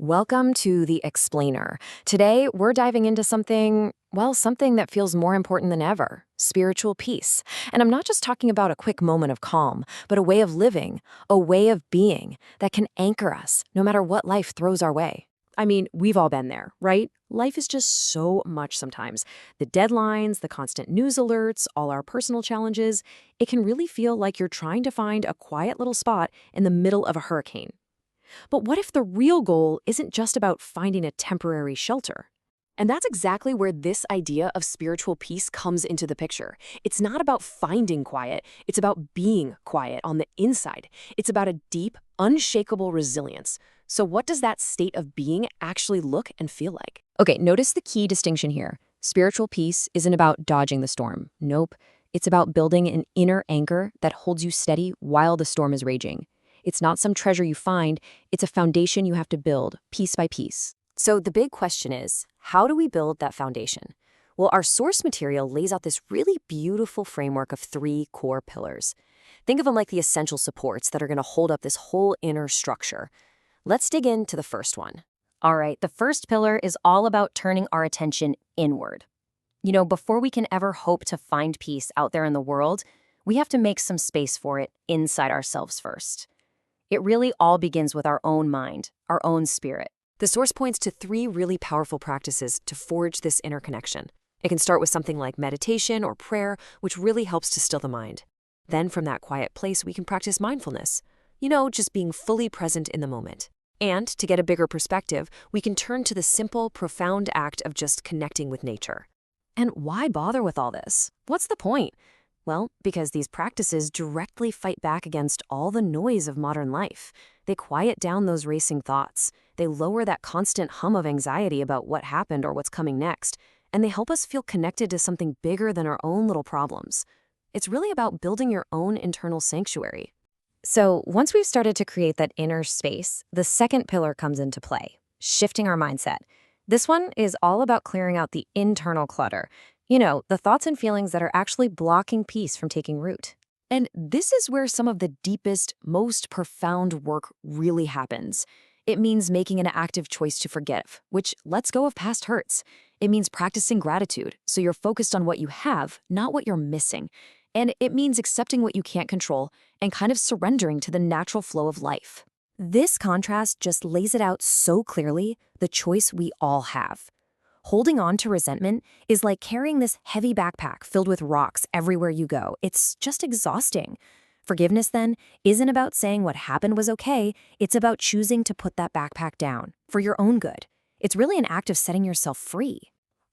Welcome to The Explainer. Today, we're diving into something that feels more important than ever spiritual peace. And I'm not just talking about a quick moment of calm, but a way of living, a way of being that can anchor us no matter what life throws our way. I mean, we've all been there, right? Life is just so much sometimes. The deadlines, the constant news alerts, all our personal challenges, it can really feel like you're trying to find a quiet little spot in the middle of a hurricane. But what if the real goal isn't just about finding a temporary shelter? And that's exactly where this idea of spiritual peace comes into the picture. It's not about finding quiet, it's about being quiet on the inside. It's about a deep, unshakable resilience. So, what does that state of being actually look and feel like? Okay, notice the key distinction here. Spiritual peace isn't about dodging the storm. Nope. It's about building an inner anchor that holds you steady while the storm is raging. It's not some treasure you find, it's a foundation you have to build, piece by piece. So the big question is, how do we build that foundation? Well, our source material lays out this really beautiful framework of three core pillars. Think of them like the essential supports that are going to hold up this whole inner structure. Let's dig into the first one. All right, the first pillar is all about turning our attention inward. Before we can ever hope to find peace out there in the world, we have to make some space for it inside ourselves first. It really all begins with our own mind, our own spirit. The source points to three really powerful practices to forge this inner connection. It can start with something like meditation or prayer, which really helps to still the mind. Then from that quiet place, we can practice mindfulness. Just being fully present in the moment. And to get a bigger perspective, we can turn to the simple, profound act of just connecting with nature. And why bother with all this? What's the point? Well, because these practices directly fight back against all the noise of modern life. They quiet down those racing thoughts. They lower that constant hum of anxiety about what happened or what's coming next. And they help us feel connected to something bigger than our own little problems. It's really about building your own internal sanctuary. So once we've started to create that inner space, the second pillar comes into play, shifting our mindset. This one is all about clearing out the internal clutter. The thoughts and feelings that are actually blocking peace from taking root. And this is where some of the deepest, most profound work really happens. It means making an active choice to forgive, which lets go of past hurts. It means practicing gratitude, so you're focused on what you have, not what you're missing. And it means accepting what you can't control and kind of surrendering to the natural flow of life. This contrast just lays it out so clearly, the choice we all have. Holding on to resentment is like carrying this heavy backpack filled with rocks everywhere you go. It's just exhausting. Forgiveness, then, isn't about saying what happened was okay. It's about choosing to put that backpack down for your own good. It's really an act of setting yourself free.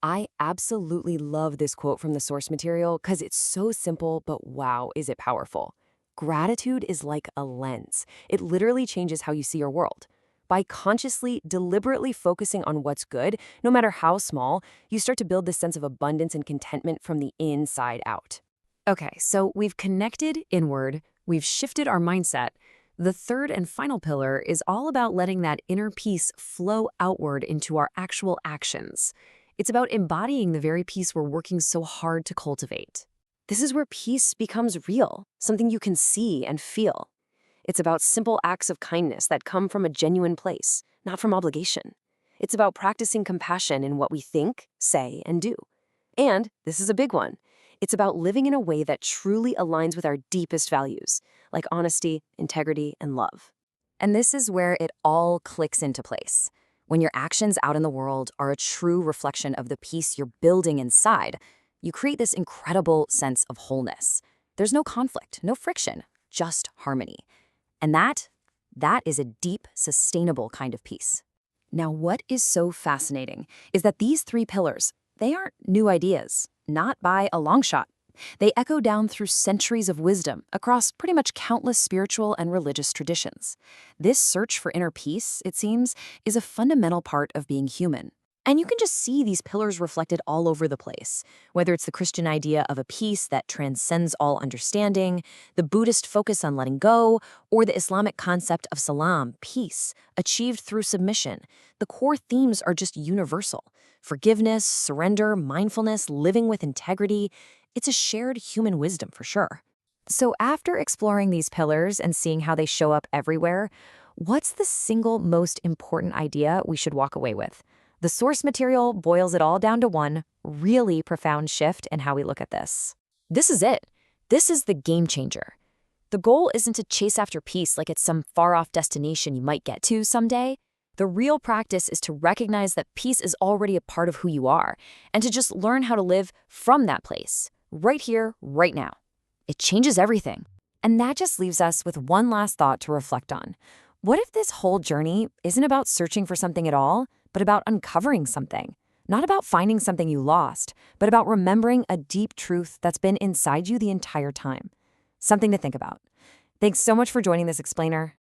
I absolutely love this quote from the source material because it's so simple, but wow, is it powerful. Gratitude is like a lens. It literally changes how you see your world. By consciously, deliberately focusing on what's good, no matter how small, you start to build this sense of abundance and contentment from the inside out. Okay, so we've connected inward, we've shifted our mindset. The third and final pillar is all about letting that inner peace flow outward into our actual actions. It's about embodying the very peace we're working so hard to cultivate. This is where peace becomes real, something you can see and feel. It's about simple acts of kindness that come from a genuine place, not from obligation. It's about practicing compassion in what we think, say, and do. And, this is a big one, it's about living in a way that truly aligns with our deepest values, like honesty, integrity, and love. And this is where it all clicks into place. When your actions out in the world are a true reflection of the peace you're building inside, you create this incredible sense of wholeness. There's no conflict, no friction, just harmony. And that is a deep, sustainable kind of peace. Now, what is so fascinating is that these three pillars, they aren't new ideas, not by a long shot. They echo down through centuries of wisdom across pretty much countless spiritual and religious traditions. This search for inner peace, it seems, is a fundamental part of being human. And you can just see these pillars reflected all over the place, whether it's the Christian idea of a peace that transcends all understanding, the Buddhist focus on letting go, or the Islamic concept of salam, peace, achieved through submission. The core themes are just universal. Forgiveness, surrender, mindfulness, living with integrity. It's a shared human wisdom for sure. So after exploring these pillars and seeing how they show up everywhere, What's the single most important idea we should walk away with? The source material boils it all down to one really profound shift in how we look at this. This is it. This is the game changer. The goal isn't to chase after peace like it's some far-off destination you might get to someday. The real practice is to recognize that peace is already a part of who you are, and to just learn how to live from that place, right here, right now. It changes everything. And that just leaves us with one last thought to reflect on. What if this whole journey isn't about searching for something at all, but about uncovering something? Not about finding something you lost, but about remembering a deep truth that's been inside you the entire time. Something to think about. Thanks so much for joining this explainer.